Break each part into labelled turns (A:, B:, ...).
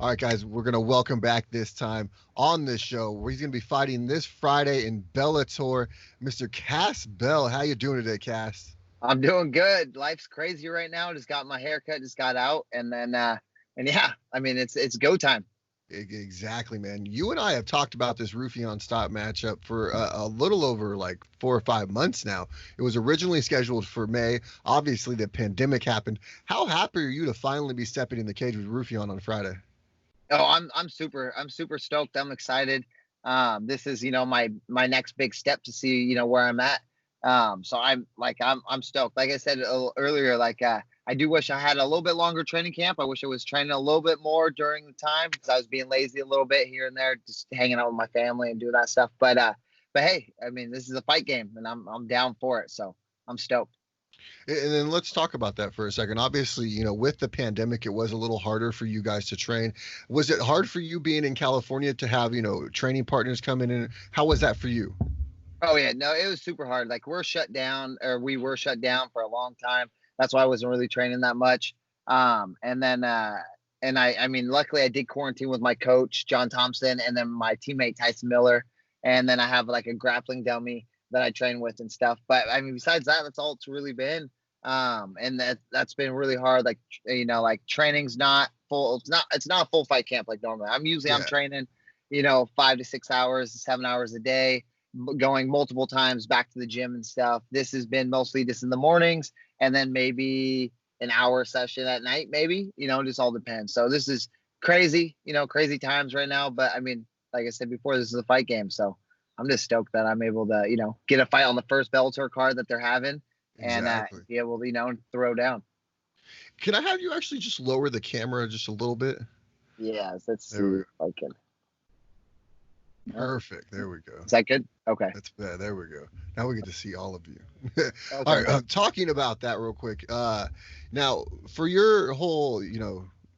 A: All right, guys, we're going to welcome back this time on this show where he's going to be fighting this Friday in Bellator, Mr. Cass Bell. How you doing today, Cass?
B: I'm doing good. Life's crazy right now. Just got my haircut, just got out, and yeah, I mean it's go time.
A: Exactly, man. You and I have talked about this Rufion Stop matchup for a little over like 4 or 5 months now. It was originally scheduled for May. Obviously, the pandemic happened. How happy are you to finally be stepping in the cage with Rufion on Friday?
B: Oh, I'm super stoked. I'm excited. This is my next big step to see where I'm at. So I'm stoked. Like I said earlier, I do wish I had a little bit longer training camp. I wish I was training a little bit more during the time because I was being lazy a little bit here and there, just hanging out with my family and doing that stuff. But hey, I mean, this is a fight game, and I'm down for it. So I'm stoked.
A: And then let's talk about that for a second. Obviously, with the pandemic, it was a little harder for you guys to train. Was it hard for you being in California to have, training partners coming in? How was that for you?
B: Oh yeah, no, it was super hard. Like we were shut down for a long time. That's why I wasn't really training that much. I mean, luckily I did quarantine with my coach, John Thompson, and then my teammate, Tyson Miller. And then I have like a grappling dummy that I train with and stuff. But I mean, besides that, that's all it's really been. And that's been really hard. Like, training's not full. It's not a full fight camp like normally. I'm training, 5 to 6 hours, 7 hours a day, going multiple times back to the gym and stuff. This has been mostly just in the mornings and then maybe an hour session at night, maybe, just all depends. So this is crazy, crazy times right now. But I mean, like I said before, this is a fight game. So I'm just stoked that I'm able to, get a fight on the first Bellator card that they're having and be able to, throw down.
A: Can I have you actually just lower the camera just a little bit?
B: Yes, let's see if I can.
A: Perfect. There we go.
B: Is that good? Okay.
A: That's bad. There we go. Now we get to see all of you. Okay. All right. I'm talking about that real quick. Now for your whole,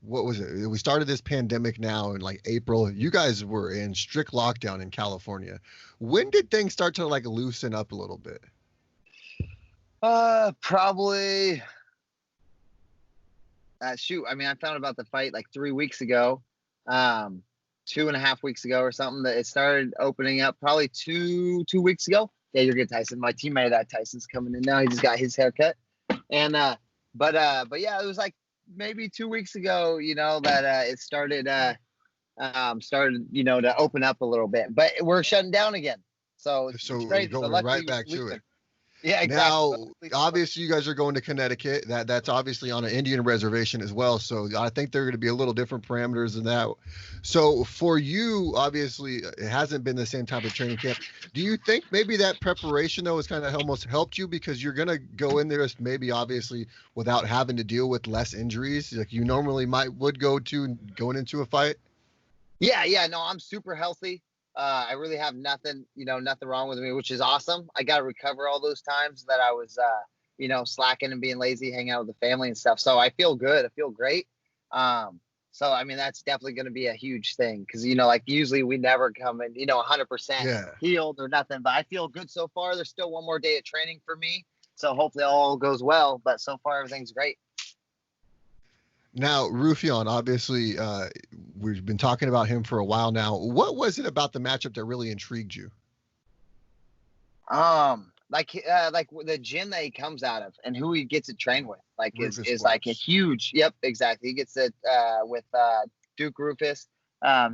A: what was it? We started this pandemic now in like April. You guys were in strict lockdown in California. When did things start to like loosen up a little bit?
B: Probably. Shoot. I mean, I found about the fight like 3 weeks ago. 2.5 weeks ago or something that it started opening up probably two weeks ago. Yeah, you're good, Tyson. My teammate Tyson's coming in now. He just got his haircut. And but yeah, it was like maybe 2 weeks ago, that it started to open up a little bit. But we're shutting down again. So
A: we're going right back to it.
B: Yeah, exactly.
A: Now, obviously, you guys are going to Connecticut. That's obviously on an Indian reservation as well. So I think there are going to be a little different parameters than that. So for you, obviously, it hasn't been the same type of training camp. Do you think maybe that preparation, though, has kind of almost helped you because you're going to go in there maybe obviously without having to deal with less injuries like you normally would going into a fight?
B: Yeah. No, I'm super healthy. I really have nothing wrong with me, which is awesome. I got to recover all those times that I was, slacking and being lazy, hanging out with the family and stuff. So I feel good. I feel great. So, I mean, that's definitely going to be a huge thing because, usually we never come in, 100% healed or nothing. But I feel good so far. There's still one more day of training for me. So hopefully all goes well. But so far, everything's great.
A: Now, Rufion, obviously, we've been talking about him for a while now. What was it about the matchup that really intrigued you?
B: Like the gym that he comes out of and who he gets to train with, is like a huge. Yep, exactly. He gets it with Duke Roufus.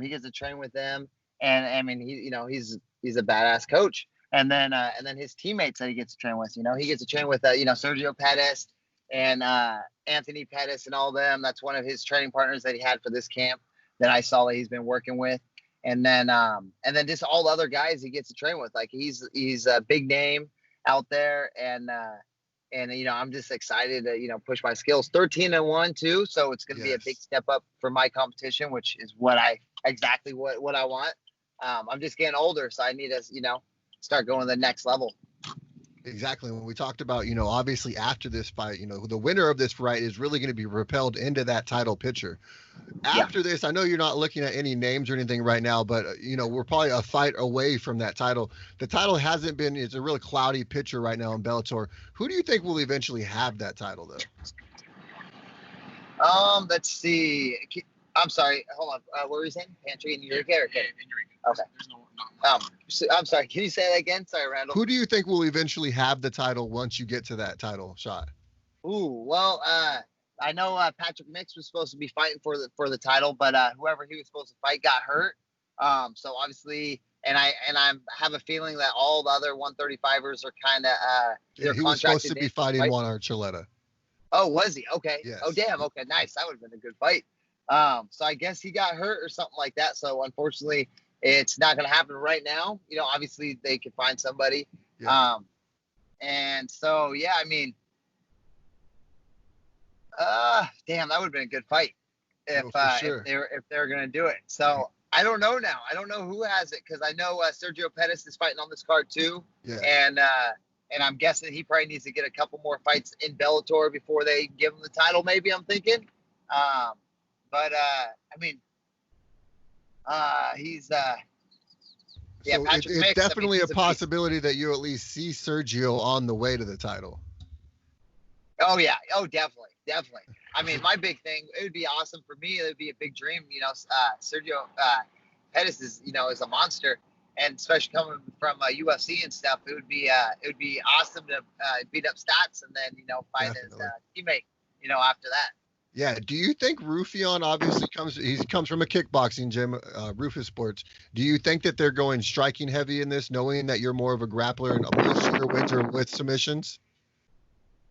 B: He gets to train with them, and I mean, he's a badass coach. And then his teammates that he gets to train with, he gets to train with Sergio Pettis and Anthony Pettis and all them. That's one of his training partners that he had for this camp that I saw that he's been working with. And then just all the other guys he gets to train with. Like he's a big name out there. And I'm just excited to, push my skills. 13-1 too. So it's going to be a big step up for my competition, which is what I want. I'm just getting older. So I need to, start going to the next level.
A: Exactly. When we talked about, obviously after this fight, the winner of this fight is really going to be propelled into that title picture. After this, I know you're not looking at any names or anything right now, but, we're probably a fight away from that title. The title it's a really cloudy picture right now in Bellator. Who do you think will eventually have that title, though?
B: Let's see. I'm sorry. Hold on. What were you saying? Pantry in Eureka? Yeah, okay. Okay. There's no, I'm sorry. Can you say that again? Sorry, Randall.
A: Who do you think will eventually have the title once you get to that title shot?
B: Ooh, well, I know Patrick Mix was supposed to be fighting for the title, but whoever he was supposed to fight got hurt. So obviously, and I have a feeling that all the other 135ers are kind of
A: he was supposed to be fighting Juan Archuleta.
B: Oh, was he? Okay.
A: Yes.
B: Oh, damn. Okay, nice. That would have been a good fight. So I guess he got hurt or something like that. So unfortunately, it's not going to happen right now. You know, obviously they could find somebody. Yeah. And so yeah, I mean, damn, that would have been a good fight if they were going to do it. So I don't know now. I don't know who has it because I know Sergio Pettis is fighting on this card too. Yeah. And I'm guessing he probably needs to get a couple more fights in Bellator before they give him the title. Maybe I'm thinking. But I mean, he's yeah.
A: So
B: Patrick
A: it's
B: Mix,
A: definitely a possibility that you at least see Sergio on the way to the title.
B: Oh yeah. Oh, definitely. I mean, my big thing, it would be awesome for me. It would be a big dream. You know, Sergio Pettis is, you know, is a monster, and especially coming from UFC and stuff, it would be awesome to beat up Stats and then, you know, fight his teammate, you know, after that.
A: Yeah. Do you think Rufion obviously comes from a kickboxing gym, Rufus Sports? Do you think that they're going striking heavy in this, knowing that you're more of a grappler and most of your wins are with submissions?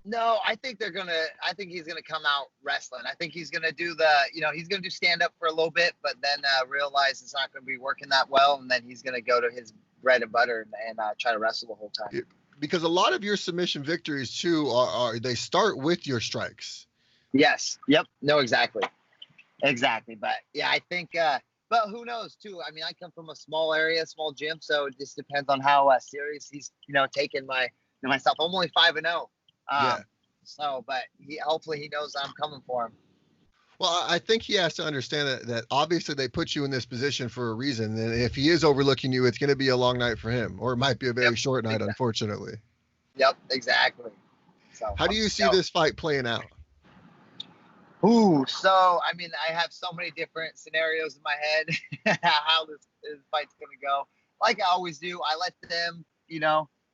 B: No, I think he's gonna come out wrestling. I think he's gonna do he's gonna do stand up for a little bit, but then realize it's not gonna be working that well, and then he's gonna go to his bread and butter and try to wrestle the whole time.
A: Because a lot of your submission victories too are they start with your strikes.
B: Yes. Yep. No, exactly. But yeah, I think. But who knows too? I mean, I come from a small area, small gym, so it just depends on how serious he's taking myself. I'm only 5-0. Yeah. So, but hopefully he knows I'm coming for him.
A: Well, I think he has to understand that obviously they put you in this position for a reason. And if he is overlooking you, it's going to be a long night for him, or it might be a very short night, unfortunately.
B: Yep, exactly. So,
A: how do you see this fight playing out?
B: Ooh, so, I mean, I have so many different scenarios in my head how this fight's going to go. Like I always do, I let them,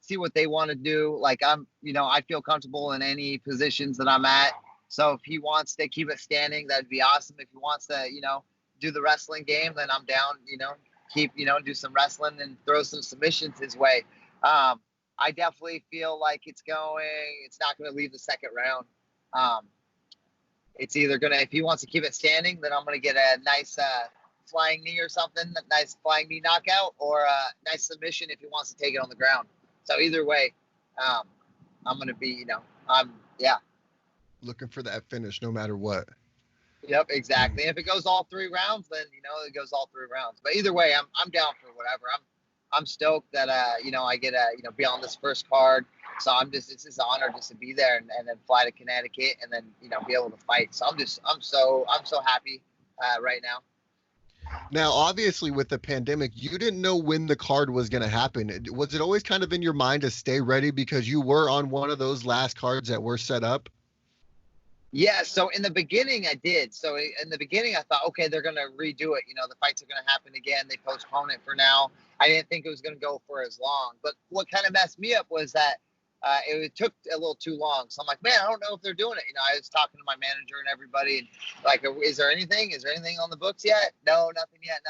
B: see what they want to do. Like I feel comfortable in any positions that I'm at. So if he wants to keep it standing, that'd be awesome. If he wants to, do the wrestling game, then I'm down, do some wrestling and throw some submissions his way. I definitely feel like it's not going to leave the second round. It's either if he wants to keep it standing, then I'm going to get a nice flying knee or something, a nice flying knee knockout, or a nice submission if he wants to take it on the ground. So either way, I'm going to be,
A: looking for that finish no matter what.
B: Yep, exactly. And if it goes all 3 rounds, then, it goes all 3 rounds. But either way, I'm down for whatever. I'm stoked that, I get to, be on this first card. So it's just an honor just to be there and then fly to Connecticut and then, be able to fight. So I'm so happy right now.
A: Now, obviously, with the pandemic, you didn't know when the card was going to happen. Was it always kind of in your mind to stay ready because you were on one of those last cards that were set up?
B: Yeah, so in the beginning, I did. So in the beginning, I thought, okay, they're going to redo it. The fights are going to happen again. They postpone it for now. I didn't think it was going to go for as long. But what kind of messed me up was that it took a little too long. So I'm like, man, I don't know if they're doing it. I was talking to my manager and everybody, and like, is there anything on the books yet? No, nothing yet.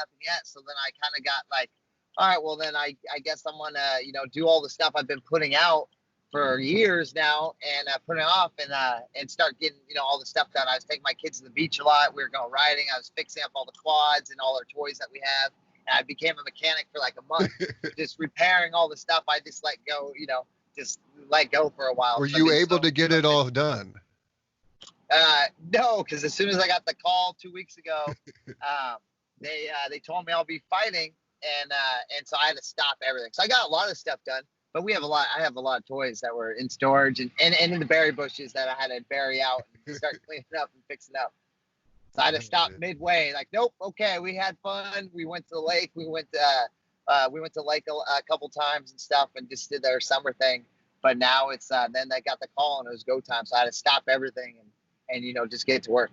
B: So then I kind of got like, all right, well then I guess I'm gonna, do all the stuff I've been putting out for years now and putting off and start getting, all the stuff done. I was taking my kids to the beach a lot. We were going riding. I was fixing up all the quads and all our toys that we have. And I became a mechanic for like a month, just repairing all the stuff. I just let go, just let go for a while.
A: Were you able to get it all done?
B: No, because as soon as I got the call 2 weeks ago, they told me I'll be fighting, and so I had to stop everything. So I got a lot of stuff done, but I have a lot of toys that were in storage and in the berry bushes that I had to bury out and start cleaning up and fixing up. So I had to stop midway. Like, nope, okay, we had fun. We went to the lake. We went to lake a couple times and stuff and just did their summer thing. But now it's then they got the call and it was go time. So I had to stop everything and just get to work.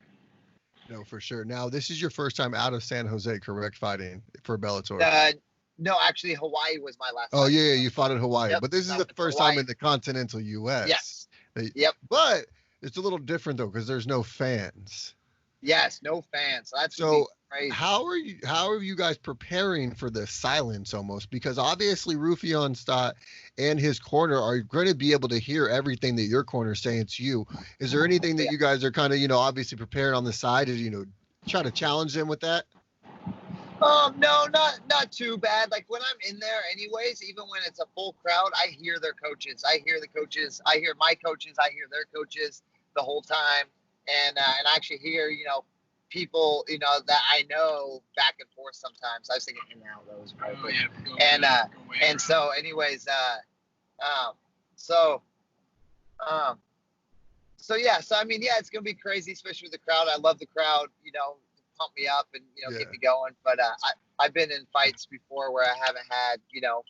A: No, for sure. Now, this is your first time out of San Jose, correct? Fighting for Bellator.
B: No, actually, Hawaii was my last.
A: Oh
B: fight.
A: Yeah, you fought in Hawaii,
B: Yep,
A: but this is the first time in the continental U.S.
B: Yes. Yep.
A: But it's a little different though because there's no fans.
B: Yes, no fans. That's
A: so
B: crazy.
A: How are you guys preparing for the silence almost? Because obviously Rufion Stott and his corner are going to be able to hear everything that your corner is saying to you. Is there anything that you guys are kind of, obviously preparing on the side to, try to challenge them with that?
B: No, not too bad. Like when I'm in there anyways, even when it's a full crowd, I hear their coaches. I hear the coaches. I hear my coaches. I hear their coaches the whole time. And I actually hear, people, that I know back and forth sometimes. I was thinking in now those probably. And so anyways, so yeah, so I mean, yeah, it's gonna be crazy, especially with the crowd. I love the crowd, pump me up and get me going. But I've been in fights before where I haven't had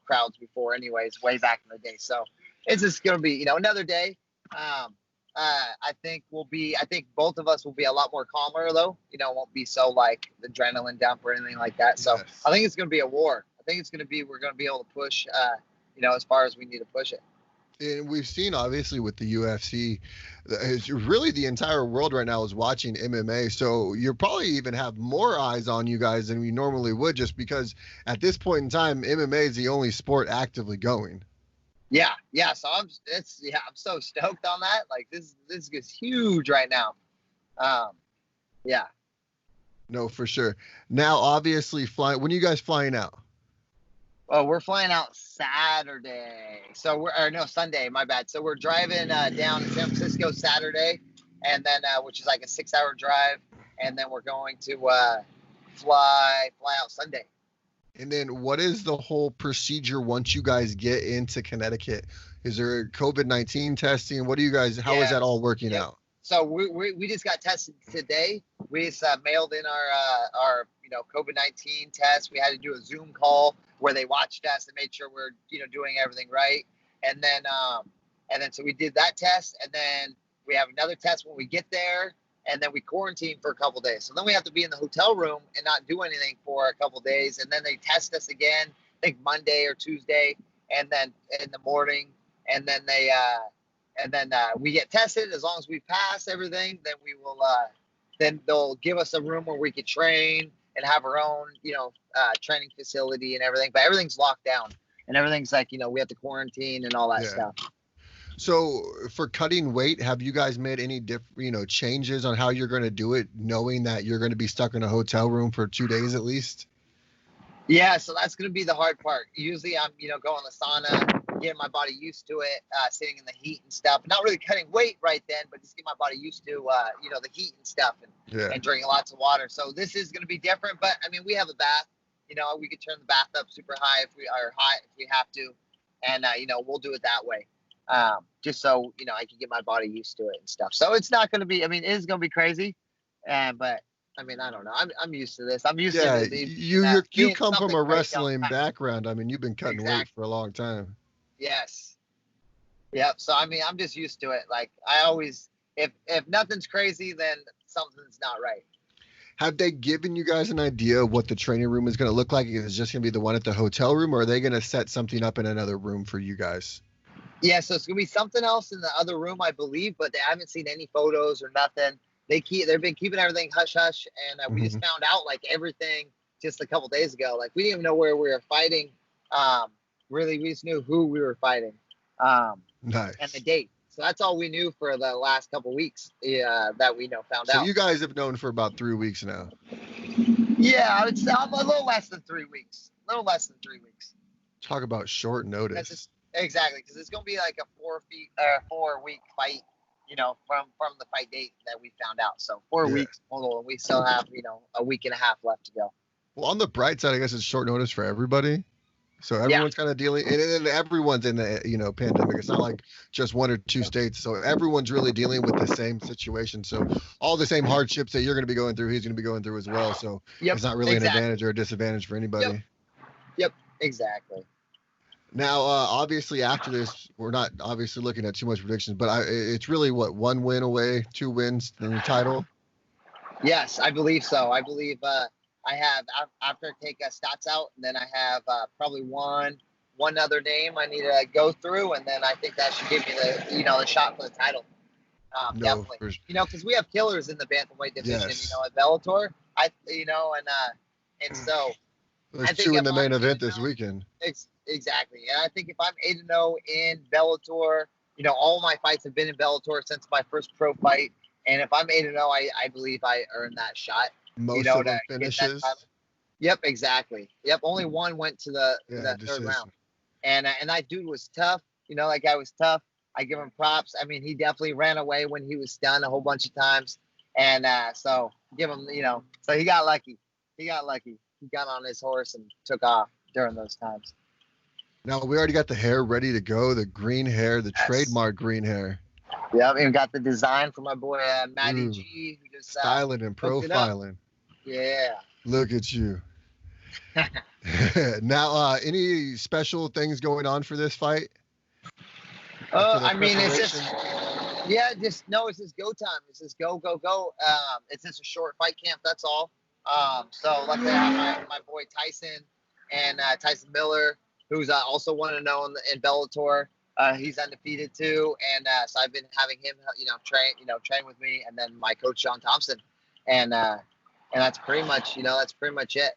B: crowds before, anyways, way back in the day. So it's just gonna be another day. I think both of us will be a lot more calmer though. Won't be so like adrenaline dump or anything like that. So yes. I think it's gonna be a war. I think it's gonna be we're gonna be able to push as far as we need to push it.
A: And we've seen obviously with the UFC, really the entire world right now is watching MMA. So you'll probably even have more eyes on you guys than we normally would, just because at this point in time, MMA is the only sport actively going.
B: Yeah. So I'm so stoked on that. Like this is huge right now. Yeah.
A: No, for sure. Now, obviously, when are you guys flying out?
B: Oh, we're flying out Saturday. Sunday, my bad. So we're driving down to San Francisco Saturday, and then which is like a 6-hour drive, and then we're going to fly out Sunday.
A: And then what is the whole procedure once you guys get into Connecticut? Is there COVID-19 testing? How is that all working out?
B: So we just got tested today. We just mailed in our COVID-19 test. We had to do a Zoom call where they watched us and made sure we're doing everything right. And then so we did that test, and then we have another test when we get there, and then we quarantine for a couple days. So then we have to be in the hotel room and not do anything for a couple days, and then they test us again, I think Monday or Tuesday, and then in the morning, and then we get tested. As long as we pass everything, then we will then they'll give us a room where we could train and have our own training facility and everything, but everything's locked down and everything's like we have to quarantine and all that stuff.
A: So for cutting weight, have you guys made any changes on how you're going to do it, knowing that you're going to be stuck in a hotel room for 2 days at least?
B: Yeah, so that's going to be the hard part. Usually I'm going to the sauna, getting my body used to it, sitting in the heat and stuff. Not really cutting weight right then, but just get my body used to the heat and stuff and drinking lots of water. So this is going to be different, but I mean, we have a bath. We could turn the bath up super high if we have to, and we'll do it that way. Just so I can get my body used to it and stuff. So it's not going to be. I mean, it is going to be crazy, but I mean, I don't know. I'm used to this. I'm used to it.
A: You come from a wrestling background. I mean, you've been cutting weight for a long time.
B: Yes. Yep. So I mean, I'm just used to it. Like I always, if nothing's crazy, then something's not right.
A: Have they given you guys an idea of what the training room is going to look like? Is it just going to be the one at the hotel room, or are they going to set something up in another room for you guys?
B: Yeah, so it's going to be something else in the other room, I believe, but they haven't seen any photos or nothing. They've been keeping everything hush hush, and we just found out like everything just a couple days ago. Like we didn't even know where we were fighting. Really, we just knew who we were fighting.
A: Nice.
B: And the date. So that's all we knew for the last couple weeks that we found out.
A: So you guys have known for about 3 weeks now.
B: Yeah, I would say I'm a little less than 3 weeks.
A: Talk about short notice.
B: Exactly, because it's going to be like a 4 week fight, from the fight date that we found out. So 4 weeks total, and we still have, a week and a half left to go.
A: Well, on the bright side, I guess it's short notice for everybody. So everyone's kind of dealing, and everyone's in the, pandemic. It's not like just 1 or 2 states. So everyone's really dealing with the same situation. So all the same hardships that you're going to be going through, he's going to be going through as well. So it's not really an advantage or a disadvantage for anybody.
B: Yep, exactly.
A: Now, obviously, after this, we're not obviously looking at too much predictions, but it's really 1 win away, 2 wins, then the title.
B: Yes, I believe so. I believe I have after I take stats out, and then I have probably one other name I need to go through, and then I think that should give me the shot for the title.
A: No,
B: Definitely. Because we have killers in the bantamweight division.
A: yes.
B: At Bellator. And so
A: There's
B: I think
A: 2 in
B: if
A: the main
B: I'm
A: event this weekend.
B: Exactly, and I think if I'm 8-0 in Bellator, all my fights have been in Bellator since my first pro fight, and if I'm 8-0, I believe I earned that shot.
A: Most of them finishes.
B: Yep, exactly. Yep, only one went to the third round, and that dude was tough. That guy was tough. I give him props. I mean, he definitely ran away when he was stunned a whole bunch of times, and so give him, so he got lucky. He got on his horse and took off during those times.
A: Now we already got the hair ready to go. The green hair, the trademark green hair.
B: Yeah, and got the design from my boy Matty G, who just
A: styling and profiling.
B: Yeah.
A: Look at you. Now, any special things going on for this fight?
B: I mean, it's just it's just go time. It's just go. It's just a short fight camp. That's all. So luckily I have my boy Tyson and Tyson Miller, who's also 1-0 in Bellator. He's undefeated too, and so I've been having him, train with me, and then my coach Sean Thompson, and that's pretty much, it.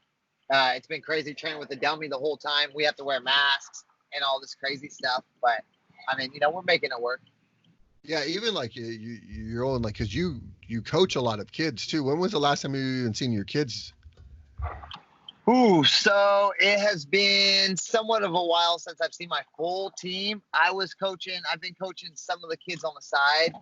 B: It's been crazy training with the dummy the whole time. We have to wear masks and all this crazy stuff, but I mean, we're making it work.
A: Yeah, even like your own, like, because you coach a lot of kids too. When was the last time you even seen your kids?
B: Ooh, so it has been somewhat of a while since I've seen my full team. I've been coaching some of the kids on the side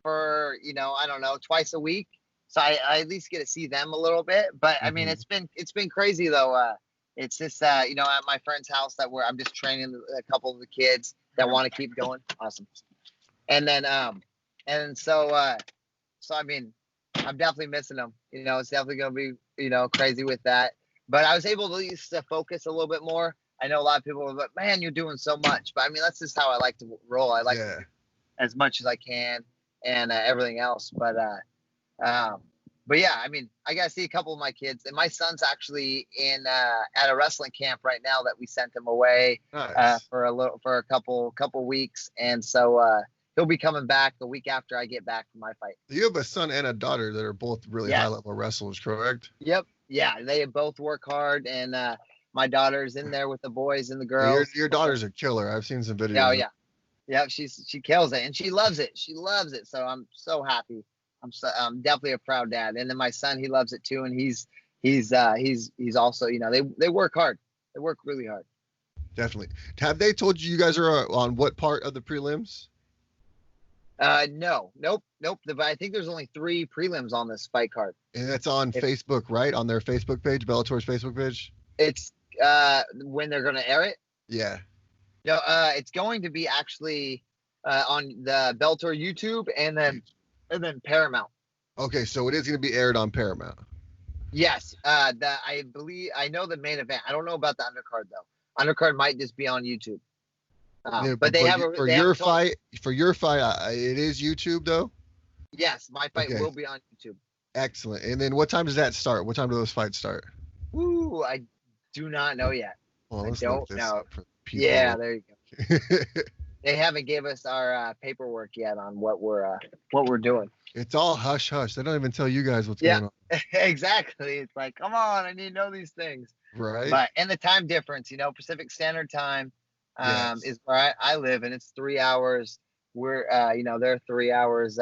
B: for, I don't know, twice a week. So I at least get to see them a little bit. But I mean, it's been crazy though. It's just, at my friend's house I'm just training a couple of the kids that want to keep going. Awesome. And then, so I mean, I'm definitely missing them. It's definitely going to be, crazy with that. But I was able to at least focus a little bit more. I know a lot of people are like, man, you're doing so much. But I mean, that's just how I like to roll. I like to do as much as I can and everything else. But yeah, I mean, I got to see a couple of my kids. And my son's actually at a wrestling camp right now that we sent him away for a couple weeks. And so he'll be coming back the week after I get back from my fight.
A: You have a son and a daughter that are both really high-level wrestlers, correct?
B: Yep. Yeah, they both work hard, and my daughter's in there with the boys and the girls.
A: Your daughter's a killer. I've seen some videos.
B: Oh, yeah. Yeah, she kills it, and she loves it. She loves it, so I'm so happy. I'm definitely a proud dad. And then my son, he loves it too, and he's also, they work hard. They work really hard.
A: Definitely. Have they told you guys are on what part of the prelims?
B: No, nope. But I think there's only 3 prelims on this fight card.
A: And that's on Facebook, right? On their Facebook page, Bellator's Facebook page?
B: It's when they're going to air it?
A: Yeah.
B: No, it's going to be actually on the Bellator YouTube and then Paramount.
A: Okay, so it is going to be aired on Paramount.
B: Yes. I know the main event. I don't know about the undercard though. Undercard might just be on YouTube. But they have
A: for your fight. It is YouTube though.
B: Yes, my fight will be on YouTube.
A: Excellent. And then what time does that start? What time do those fights start?
B: Ooh, I do not know yet.
A: Well,
B: I don't know. Yeah, there you go. They haven't gave us our paperwork yet on what we're doing.
A: It's all hush hush. They don't even tell you guys what's going on.
B: Exactly. It's like, come on, I need to know these things.
A: Right.
B: But and the time difference, Pacific Standard Time is where I live, and it's 3 hours. We're they're 3 hours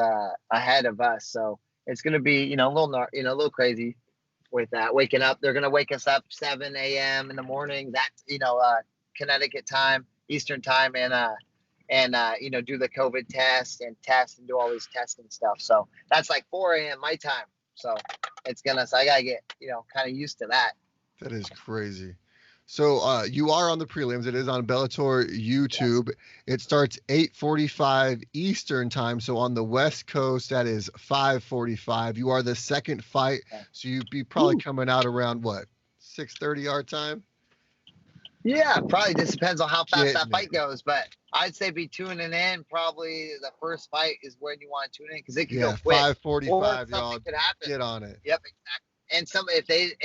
B: ahead of us, so it's gonna be a little crazy with that. Waking up, they're gonna wake us up 7 a.m. in the morning. That's Connecticut time, Eastern time, and do the COVID test and do all these testing stuff. So that's like 4 a.m. my time. So so I gotta get kind of used to that.
A: That is crazy. So you are on the prelims. It is on Bellator YouTube. Yes. It starts 8:45 Eastern time. So on the West Coast, that is 5:45. You are the second fight. So you'd be probably coming out around what, 6:30 our time?
B: Yeah, probably just depends on how fast
A: Getting
B: that fight
A: it.
B: goes. But I'd say be tuning in. Probably the first fight is when you want to tune in because it could go
A: Yeah,
B: quick, or
A: 5:45,
B: something
A: y'all.
B: could happen.
A: Get on it.
B: Yep, exactly. And some if they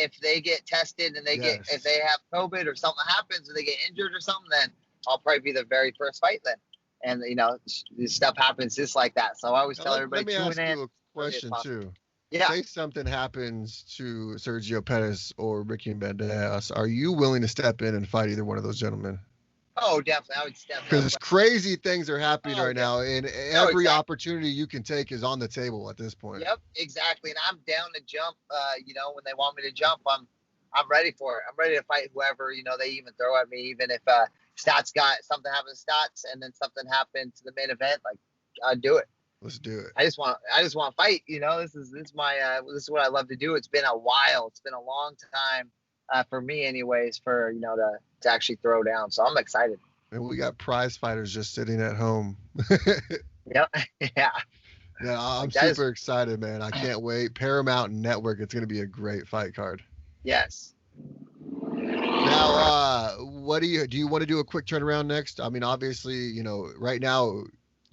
B: get tested and if
A: Yes.
B: they have COVID or something happens or they get injured or something, then I'll probably be the very first fight then. And this stuff happens just like that. So I always
A: Now,
B: tell everybody
A: let me
B: tune
A: ask
B: in
A: you a
B: early as
A: question
B: possible.
A: too.
B: Yeah.
A: Say something happens to Sergio Pettis or Ricky Bandejas. Are you willing to step in and fight either one of those gentlemen?
B: Oh, definitely. I would step up.
A: Because crazy things are happening
B: Oh,
A: right
B: yeah.
A: now, and
B: No,
A: every
B: exactly.
A: opportunity you can take is on the table at this point.
B: Yep, exactly. And I'm down to jump. When they want me to jump, I'm ready for it. I'm ready to fight whoever they even throw at me. Even if Stats got something happen to Stats, and then something happened to the main event, like I'd do it.
A: Let's do it.
B: I just want to fight. This is this is what I love to do. It's been a while. It's been a long time for me, anyways. For to actually throw down. So I'm excited.
A: And we got prize fighters just sitting at home.
B: Yep. Yeah.
A: Yeah, I'm super excited, man. I can't wait. Paramount Network. It's going to be a great fight card.
B: Yes.
A: Now, what do you want to do a quick turnaround next? I mean, obviously, right now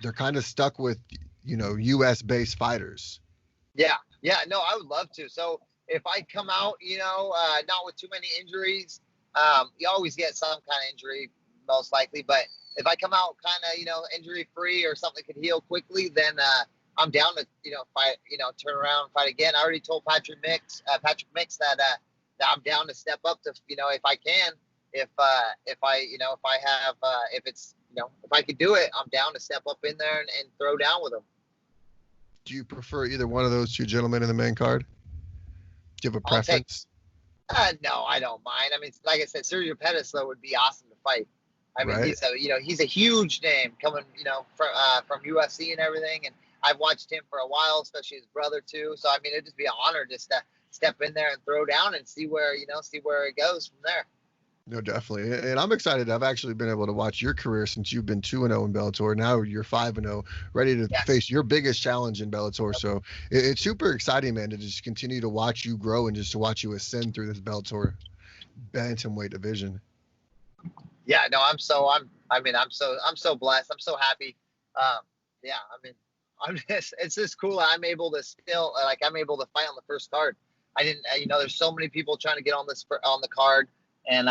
A: they're kind of stuck with, U.S. based fighters.
B: Yeah. Yeah. No, I would love to. So if I come out, not with too many injuries, you always get some kind of injury, most likely. But if I come out kind of, injury free or something could heal quickly, then I'm down to, fight, turn around and fight again. I already told Patrick Mix that I'm down to step up to, if I can, if I could do it, I'm down to step up in there and throw down with him.
A: Do you prefer either one of those two gentlemen in the main card? Do you have a preference?
B: No, I don't mind. I mean, like I said, Sergio Pettis though would be awesome to fight. I mean,
A: right.
B: he's a huge name coming, from UFC and everything, and I've watched him for a while, especially his brother too. So I mean, it'd just be an honor just to step in there and throw down and see where it goes from there.
A: No, definitely. And I'm excited. I've actually been able to watch your career since you've been 2-0 in Bellator. Now you're 5-0, ready to face your biggest challenge in Bellator. Yep. So it's super exciting, man, to just continue to watch you grow and just to watch you ascend through this Bellator bantamweight division.
B: Yeah, no, I'm so blessed. I'm so happy. Yeah, I mean, it's just cool. I'm able to fight on the first card. I didn't, there's so many people trying to get on the card. And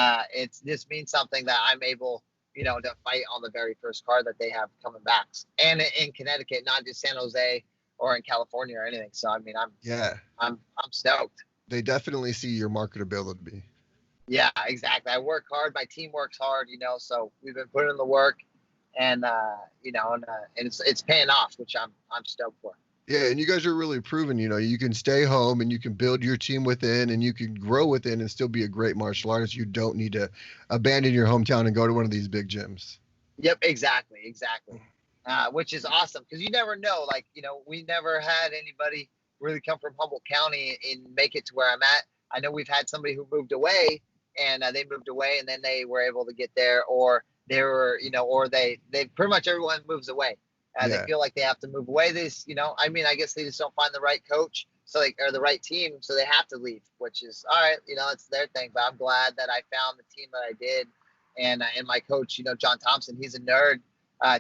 B: this means something that I'm able, to fight on the very first card that they have coming back, and in Connecticut, not just San Jose or in California or anything. So I mean, I'm stoked.
A: They definitely see your marketability.
B: Yeah, exactly. I work hard. My team works hard. So we've been putting in the work, and and it's paying off, which I'm stoked for.
A: Yeah, and you guys are really proving, you can stay home and you can build your team within and you can grow within and still be a great martial artist. You don't need to abandon your hometown and go to one of these big gyms.
B: Yep, exactly. Which is awesome because you never know. Like, we never had anybody really come from Humboldt County and make it to where I'm at. I know we've had somebody who moved away and they moved away and then they were able to get there, or they were, or they pretty much everyone moves away. They feel like they have to move away. I guess they just don't find the right coach, or the right team, so they have to leave, which is all right. It's their thing. But I'm glad that I found the team that I did, and my coach, John Thompson, he's a nerd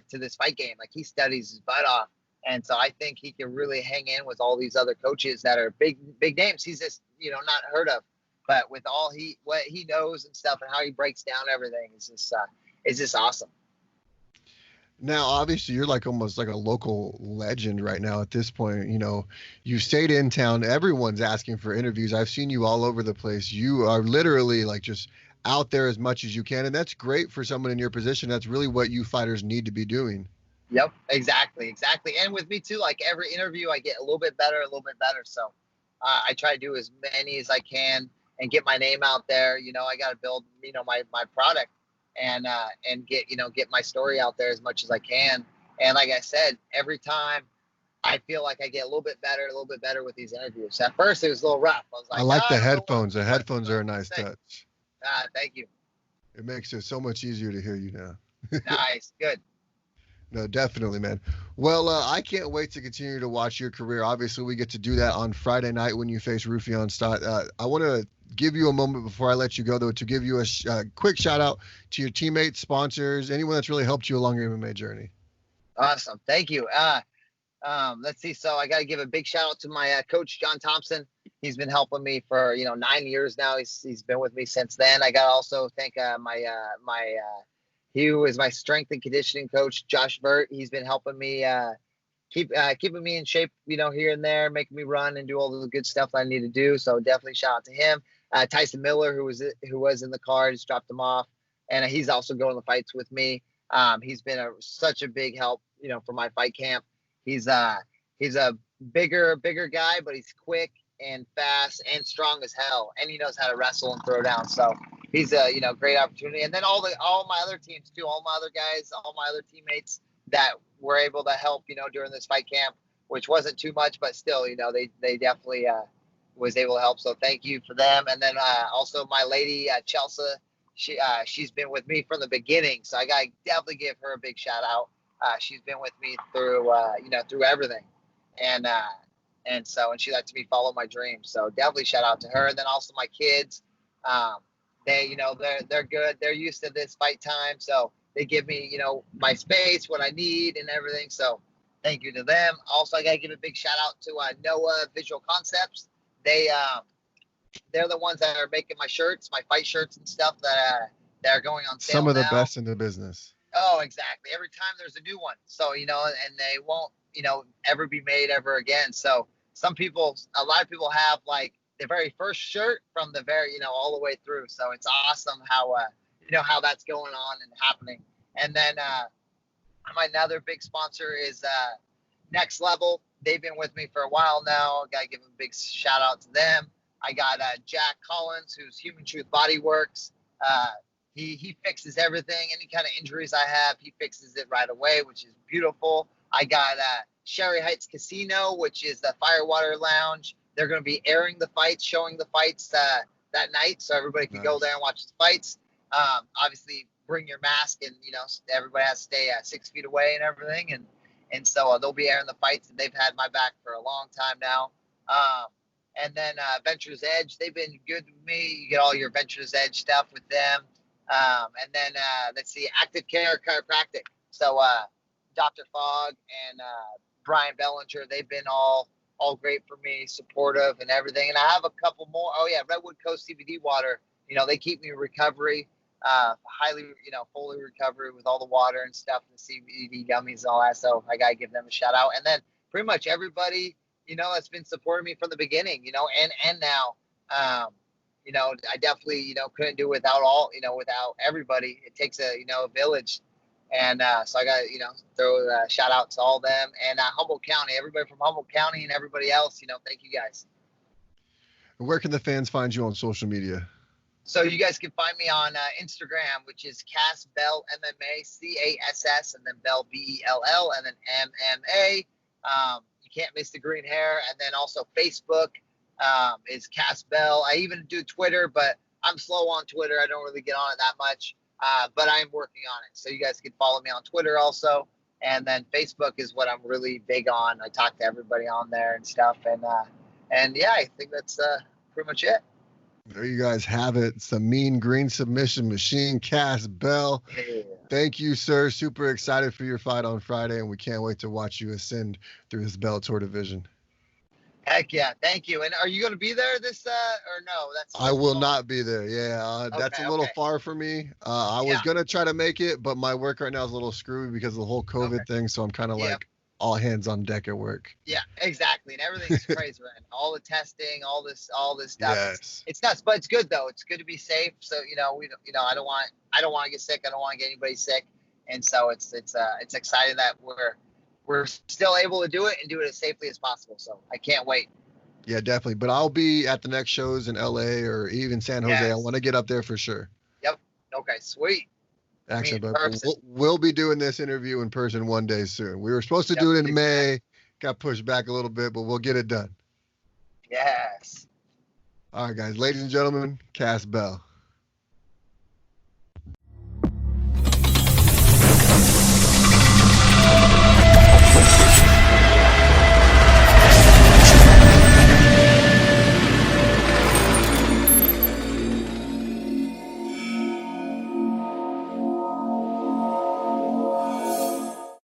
B: to this fight game. Like, he studies his butt off, and so I think he can really hang in with all these other coaches that are big names. He's just not heard of, but with what he knows and stuff and how he breaks down everything, it's just awesome.
A: Now, obviously, you're almost like a local legend right now at this point. You stayed in town. Everyone's asking for interviews. I've seen you all over the place. You are literally just out there as much as you can. And that's great for someone in your position. That's really what you fighters need to be doing.
B: Yep, exactly. And with me too, like, every interview I get a little bit better. So I try to do as many as I can and get my name out there. I got to build, my product. And get my story out there as much as I can. And like I said, every time I feel like I get a little bit better with these interviews. At first, it was a little rough. I was like,
A: I like the headphones. The headphones are a nice touch.
B: Thank you.
A: It makes it so much easier to hear you now.
B: Nice. Good.
A: No, definitely, man. Well, I can't wait to continue to watch your career. Obviously, we get to do that on Friday night when you face Rufion Stott. I want to give you a moment before I let you go, though, to give you a quick shout out to your teammates, sponsors, anyone that's really helped you along your MMA journey.
B: Awesome. Thank you. Let's see. So I got to give a big shout out to my coach, John Thompson. He's been helping me for 9 years now. He's been with me since then. I got to also thank he was my strength and conditioning coach, Josh Burt. He's been helping me keeping me in shape, here and there, making me run and do all the good stuff that I need to do. So definitely shout out to him. Tyson Miller, who was in the car, just dropped him off, and he's also going to fights with me. He's been such a big help, for my fight camp. He's a bigger guy, but he's quick and fast and strong as hell, and he knows how to wrestle and throw down. So he's a great opportunity. And then all my other teams too, all my other guys, all my other teammates that were able to help, during this fight camp, which wasn't too much, but still, they definitely was able to help. So thank you for them. And then also my lady Chelsea, she's been with me from the beginning, so I gotta definitely give her a big shout out. She's been with me through through everything, and she lets me follow my dreams. So definitely shout out to her. And then also my kids, they're good. They're used to this fight time, so they give me my space, what I need, and everything. So thank you to them. Also, I gotta give a big shout out to Noah Visual Concepts. They're the ones that are making my shirts, my fight shirts and stuff that are going on sale.
A: Some of the
B: now.
A: best in the business.
B: Oh, exactly. Every time there's a new one. So, and they won't, ever be made ever again. So a lot of people have like the very first shirt from the very, all the way through. So it's awesome how, how that's going on and happening. And then my another big sponsor is Next Level. They've been with me for a while now. Got to give a big shout out to them. I got Jack Collins, who's Human Truth Body Works. He fixes everything. Any kind of injuries I have, he fixes it right away, which is beautiful. I got Sherry Heights Casino, which is the Firewater Lounge. They're going to be airing the fights, showing the fights that night, so everybody can go there and watch the fights. Obviously, bring your mask, and everybody has to stay 6 feet away and everything. And so they'll be airing the fights, and they've had my back for a long time now. And then Ventures Edge, they've been good with me. You get all your Ventures Edge stuff with them. And then let's see, Active Care Chiropractic. So Dr. Fogg and Brian Bellinger, they've been all great for me, supportive and everything. And I have a couple more. Oh yeah, Redwood Coast CBD water. They keep me in recovery, highly, fully recovery with all the water and stuff, and the CBD gummies and all that. So I gotta give them a shout out. And then pretty much everybody, that's been supporting me from the beginning, and now. I definitely, couldn't do without without everybody. It takes a village. And so I got throw a shout out to all them, and Humboldt County, everybody from Humboldt County and everybody else, thank you guys.
A: Where can the fans find you on social media?
B: So you guys can find me on Instagram, which is Cass Bell MMA, CASS, and then Bell BELL, and then MMA. You can't miss the green hair. And then also Facebook is Cass Bell. I even do Twitter, but I'm slow on Twitter. I don't really get on it that much, but I am working on it. So you guys can follow me on Twitter also. And then Facebook is what I'm really big on. I talk to everybody on there and stuff. And yeah, I think that's pretty much it.
A: There you guys have it. Some mean green submission machine, Cass Bell. Yeah. Thank you, sir. Super excited for your fight on Friday, and we can't wait to watch you ascend through this Bellator division.
B: Heck yeah, thank you. And are you going to be there this or no?
A: I will not be there. Yeah, that's a little far for me. I was going to try to make it, but my work right now is a little screwy because of the whole COVID thing, so I'm kind of like all hands on deck at work.
B: Yeah, exactly. And everything's crazy, man. All the testing, all this stuff.
A: Yes. It's
B: nuts, but it's good though. It's good to be safe. So, I don't want to get sick. I don't want to get anybody sick. And so it's exciting that we're still able to do it and do it as safely as possible. So I can't wait.
A: Yeah, definitely. But I'll be at the next shows in LA or even San Jose. Yes. I want to get up there for sure.
B: Yep. Okay, sweet.
A: Actually, but we'll be doing this interview in person one day soon. We were supposed to do it in May, got pushed back a little bit, but we'll get it done.
B: Yes.
A: All right, guys. Ladies and gentlemen, Cass Bell.